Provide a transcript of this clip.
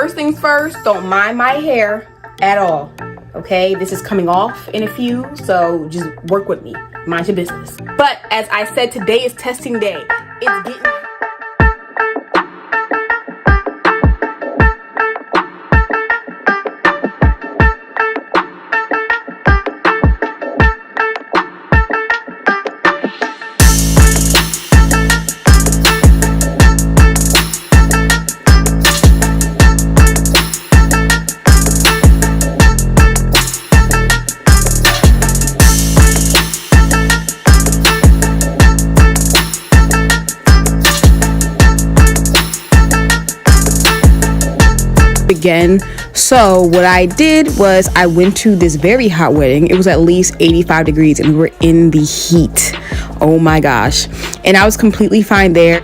first things first, don't mind my hair at all. Okay, this is coming off in a few, so just work with me. Mind your business. But as I said, today is testing day. It's getting... again. So what I did was I went to this very hot wedding. It was at least 85 degrees and we were in the heat. Oh my gosh. And I was completely fine there.